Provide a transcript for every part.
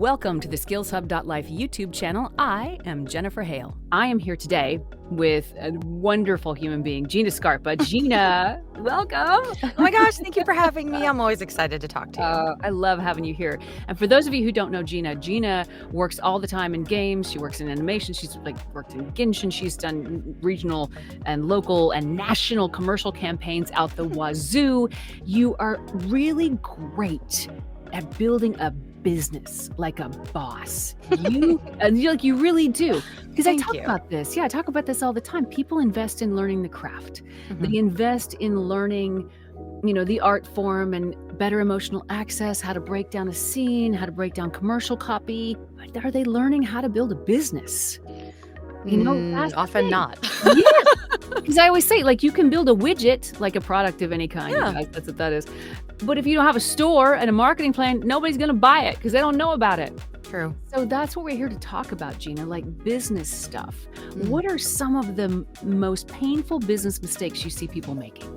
Welcome to the SkillsHub.life YouTube channel. I am Jennifer Hale. I am here today with a wonderful human being, Gina Scarpa. Gina, welcome. Oh my gosh, thank you for having me. I'm always excited to talk to you. I love having you here. And for those of you who don't know Gina works all the time in games. She works in animation. She's worked in Genshin. She's done regional and local and national commercial campaigns out the wazoo. You are really great at building a business like a boss. You really do. Because I talk about this. Yeah, I talk about this all the time. People invest in learning the craft. Mm-hmm. They invest in learning, the art form and better emotional access, how to break down a scene, how to break down commercial copy. But are they learning how to build a business? Often not. Yes. Because I always say, you can build a widget, like a product of any kind. Yeah. Guys, that's what that is. But if you don't have a store and a marketing plan, nobody's going to buy it because they don't know about it. True. So that's what we're here to talk about, Gina, business stuff. What are some of the most painful business mistakes you see people making?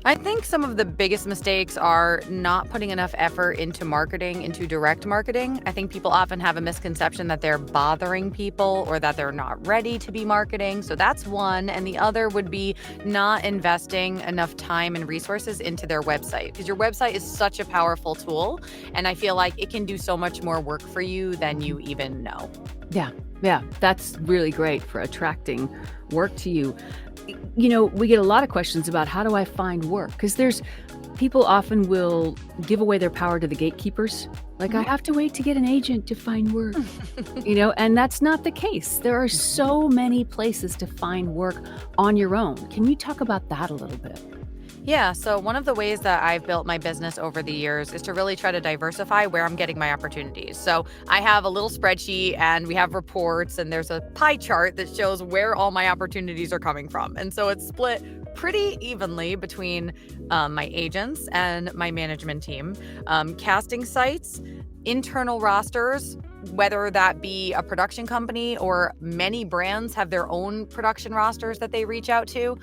I think some of the biggest mistakes are not putting enough effort into marketing, into direct marketing. I think people often have a misconception that they're bothering people or that they're not ready to be marketing. So that's one. And the other would be not investing enough time and resources into their website, because your website is such a powerful tool. And I feel like it can do so much more work for you than you even know. Yeah, that's really great for attracting work to you. We get a lot of questions about how do I find work? Because people often will give away their power to the gatekeepers. I have to wait to get an agent to find work, and that's not the case. There are so many places to find work on your own. Can you talk about that a little bit? Yeah, so one of the ways that I've built my business over the years is to really try to diversify where I'm getting my opportunities. So I have a little spreadsheet and we have reports and there's a pie chart that shows where all my opportunities are coming from. And so it's split pretty evenly between my agents and my management team, casting sites, internal rosters, whether that be a production company or many brands have their own production rosters that they reach out to,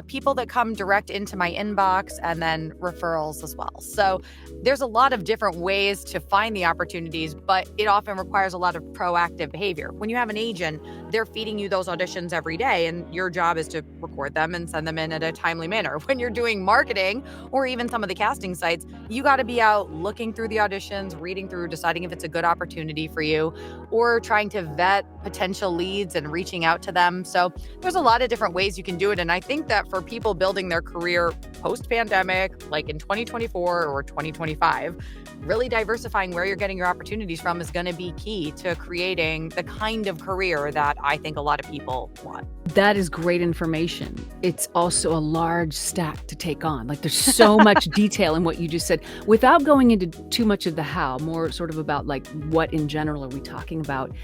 people that come direct into my inbox, and then referrals as well. So there's a lot of different ways to find the opportunities, but it often requires a lot of proactive behavior. When you have an agent, they're feeding you those auditions every day, and your job is to record them and send them in at a timely manner. When you're doing marketing or even some of the casting sites, you got to be out looking through the auditions, reading through, deciding if it's a good opportunity for you, or trying to vet potential leads and reaching out to them. So there's a lot of different ways you can do it. And I think that for people building their career post-pandemic, like in 2024 or 2025, really diversifying where you're getting your opportunities from is going to be key to creating the kind of career that I think a lot of people want. That is great information. It's also a large stack to take on. There's so much detail in what you just said. Without going into too much of the how, more sort of about what in general are we talking about?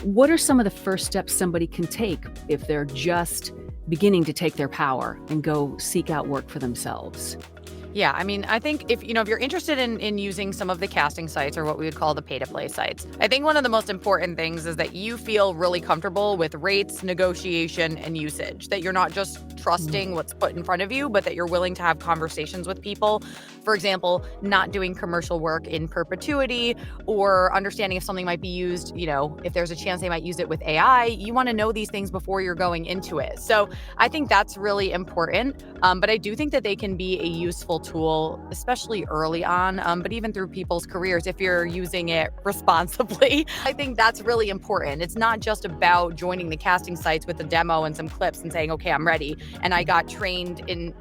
What are some of the first steps somebody can take if they're just beginning to take their power and go seek out work for themselves? Yeah, I think if you're interested in using some of the casting sites, or what we would call the pay-to-play sites, I think one of the most important things is that you feel really comfortable with rates, negotiation, and usage, that you're not just trusting what's put in front of you, but that you're willing to have conversations with people. For example, not doing commercial work in perpetuity, or understanding if something might be used, if there's a chance they might use it with AI. You want to know these things before you're going into it. So I think that's really important. But I do think that they can be a useful tool, especially early on, but even through people's careers, if you're using it responsibly. I think that's really important. It's not just about joining the casting sites with a demo and some clips and saying, okay, I'm ready, and I got trained in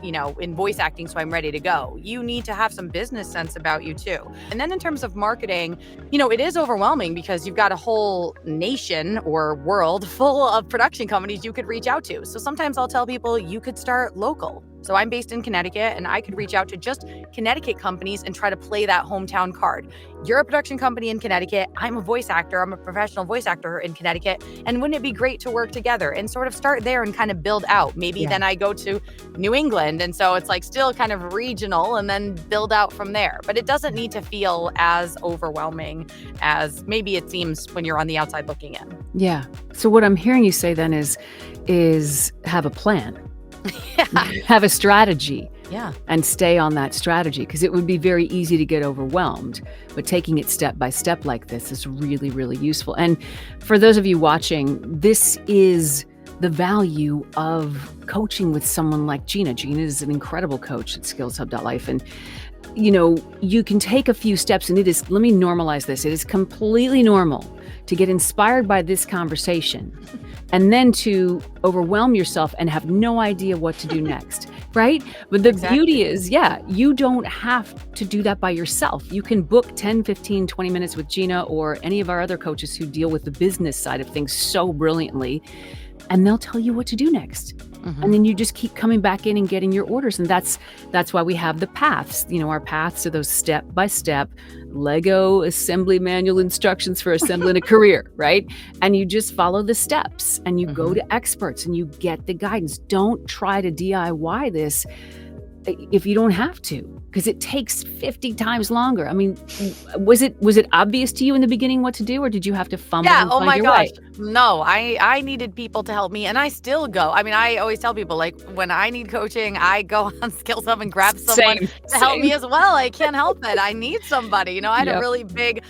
voice acting, so I'm ready to go. You need to have some business sense about you too. And then in terms of marketing, it is overwhelming because you've got a whole nation or world full of production companies you could reach out to. So sometimes I'll tell people you could start local. So I'm based in Connecticut, and I could reach out to just Connecticut companies and try to play that hometown card. You're a production company in Connecticut. I'm a voice actor. I'm a professional voice actor in Connecticut. And wouldn't it be great to work together and sort of start there and kind of build out? Maybe then I go to New England. And so it's still kind of regional, and then build out from there. But it doesn't need to feel as overwhelming as maybe it seems when you're on the outside looking in. Yeah. So what I'm hearing you say then is have a plan. Have a strategy. Yeah. and stay on that strategy, because it would be very easy to get overwhelmed. But taking it step by step like this is really, really useful. And for those of you watching, this is the value of coaching with someone like Gina. Gina is an incredible coach at skillshub.life. And you can take a few steps, and let me normalize this. It is completely normal to get inspired by this conversation and then to overwhelm yourself and have no idea what to do next, right? But the beauty is, you don't have to do that by yourself. You can book 10, 15, 20 minutes with Gina or any of our other coaches who deal with the business side of things so brilliantly, and they'll tell you what to do next. And then you just keep coming back in and getting your orders. And that's why we have the paths. Our paths are those step-by-step Lego assembly manual instructions for assembling a career, right? And you just follow the steps and you go to experts and you get the guidance. Don't try to DIY this if you don't have to, because it takes 50 times longer. I mean, was it obvious to you in the beginning what to do, or did you have to fumble and find your way? No, I needed people to help me, and I still go. I mean, I always tell people, like, when I need coaching, I go on Skills Hub and grab someone to help me as well. I can't help it. I need somebody. I had a really big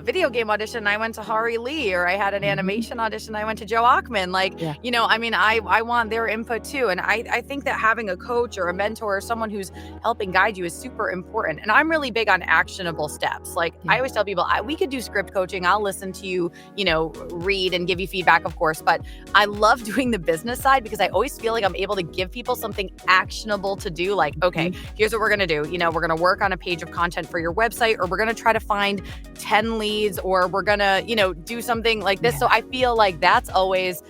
video game audition. I went to Hari Lee, or I had an animation audition. I went to Joe Achman. I mean, I want their input too. And I think that having a coach or a mentor or someone who's helping guide you is super important. And I'm really big on actionable steps. I always tell people, we could do script coaching. I'll listen to you, read and give you feedback, of course. But I love doing the business side because I always feel like I'm able to give people something actionable to do. Like, okay, here's what we're going to do. We're going to work on a page of content for your website, or we're going to try to find 10 leads, or we're going to, do something like this. So I feel like that's always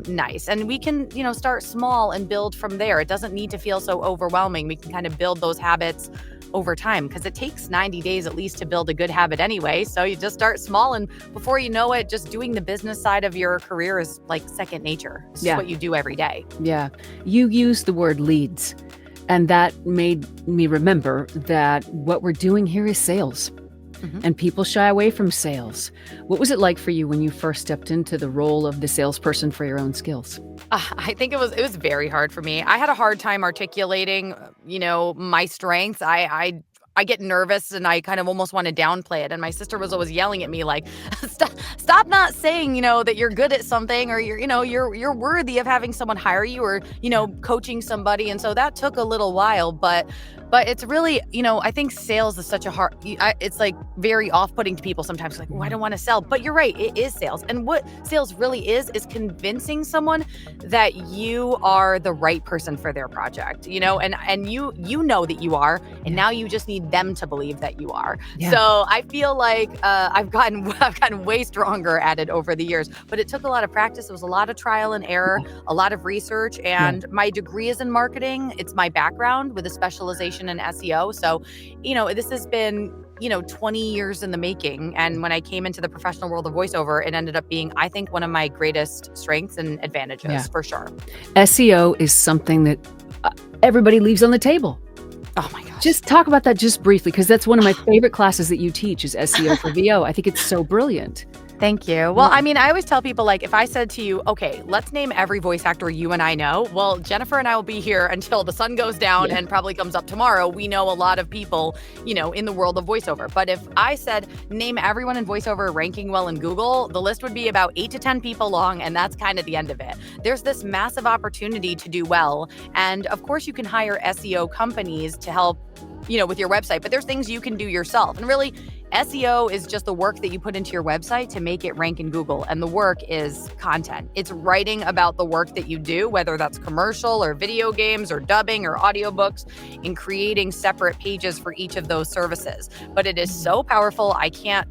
nice. And we can, start small and build from there. It doesn't need to feel so overwhelming. We can kind of build those habits over time, because it takes 90 days at least to build a good habit anyway. So you just start small, and before you know it, just doing the business side of your career is like second nature. It's what you do every day. Yeah. You used the word leads, and that made me remember that what we're doing here is sales. And people shy away from sales. What was it like for you when you first stepped into the role of the salesperson for your own skills? I think it was very hard for me. I had a hard time articulating, my strengths. I get nervous and I kind of almost want to downplay it. And my sister was always yelling at me like, stop not saying, that you're good at something, or you're worthy of having someone hire you, or, coaching somebody. And so that took a little while, but it's really, I think sales is such a hard, it's like very off-putting to people sometimes, like, I don't want to sell. But you're right, it is sales. And what sales really is convincing someone that you are the right person for their project, and you know that you are, and now you just need them to believe that you are. So I feel like I've gotten way stronger at it over the years, but it took a lot of practice. It was a lot of trial and error, a lot of research, and my degree is in marketing. It's my background with a specialization in SEO. So, this has been 20 years in the making. And when I came into the professional world of voiceover, it ended up being, I think, one of my greatest strengths and advantages, for sure. SEO is something that everybody leaves on the table. Oh my gosh. Just talk about that just briefly, because that's one of my favorite classes that you teach is SEO for VO. I think it's so brilliant. Thank you. Well, I mean, I always tell people, like, if I said to you, okay, let's name every voice actor you and I know, well, Jennifer and I will be here until the sun goes down and probably comes up tomorrow. We know a lot of people, in the world of voiceover. But if I said, name everyone in voiceover ranking well in Google, the list would be about 8 to 10 people long, and that's kind of the end of it. There's this massive opportunity to do well. And of course, you can hire SEO companies to help, with your website, but there's things you can do yourself. And really, SEO is just the work that you put into your website to make it rank in Google. And the work is content. It's writing about the work that you do, whether that's commercial or video games or dubbing or audiobooks, and creating separate pages for each of those services. But it is so powerful. I can't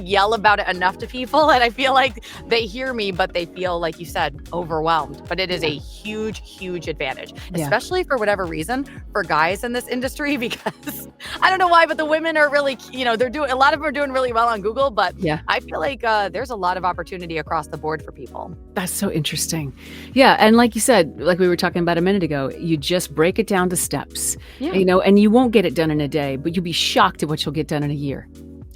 yell about it enough to people. And I feel like they hear me, but they feel, like you said, overwhelmed. But it is a huge, huge advantage, especially for whatever reason, for guys in this industry, because I don't know why, but the women are really, a lot of them are doing really well on Google, but I feel like there's a lot of opportunity across the board for people. That's so interesting. Yeah. And like you said, like we were talking about a minute ago, you just break it down to steps, and you won't get it done in a day, but you'll be shocked at what you'll get done in a year.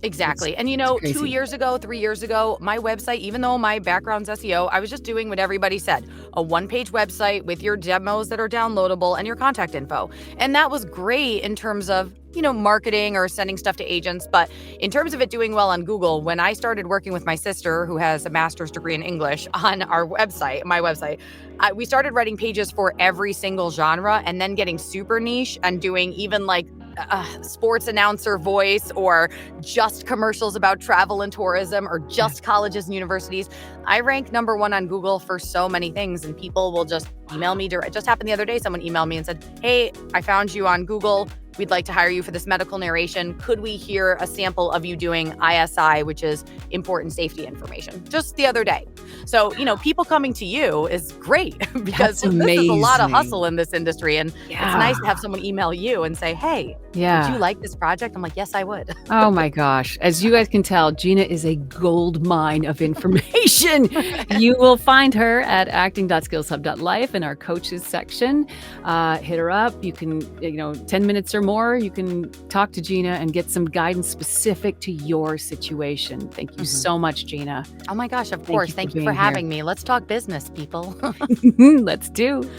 Exactly. And It's 2 crazy. years ago, 3 years ago, my website, even though my background's SEO, I was just doing what everybody said, a one-page website with your demos that are downloadable and your contact info. And that was great in terms of, marketing or sending stuff to agents, but in terms of it doing well on Google, when I started working with my sister who has a master's degree in English on our website, my website, we started writing pages for every single genre and then getting super niche and doing even like sports announcer voice or just commercials about travel and tourism or Yeah. just colleges and universities. I rank number one on Google for so many things, and people will just email me direct. It just happened the other day. Someone emailed me and said, "Hey, I found you on Google. We'd like to hire you for this medical narration. Could we hear a sample of you doing ISI, which is important safety information?" Just the other day. So, people coming to you is great because That's this is a lot of amazing. hustle in this industry. And it's Yeah. nice to have someone email you and say, "Hey, would Yeah. you like this project?" I'm like, "Yes, I would." Oh my gosh. As you guys can tell, Gina is a gold mine of information. You will find her at acting.skillshub.life in our coaches section. Hit her up. You can, 10 minutes or more, you can talk to Gina and get some guidance specific to your situation. Thank you Mhm. so much, Gina. Oh my gosh, of Thank course. you for Thank you being for here. having me. Let's talk business, people. Let's do.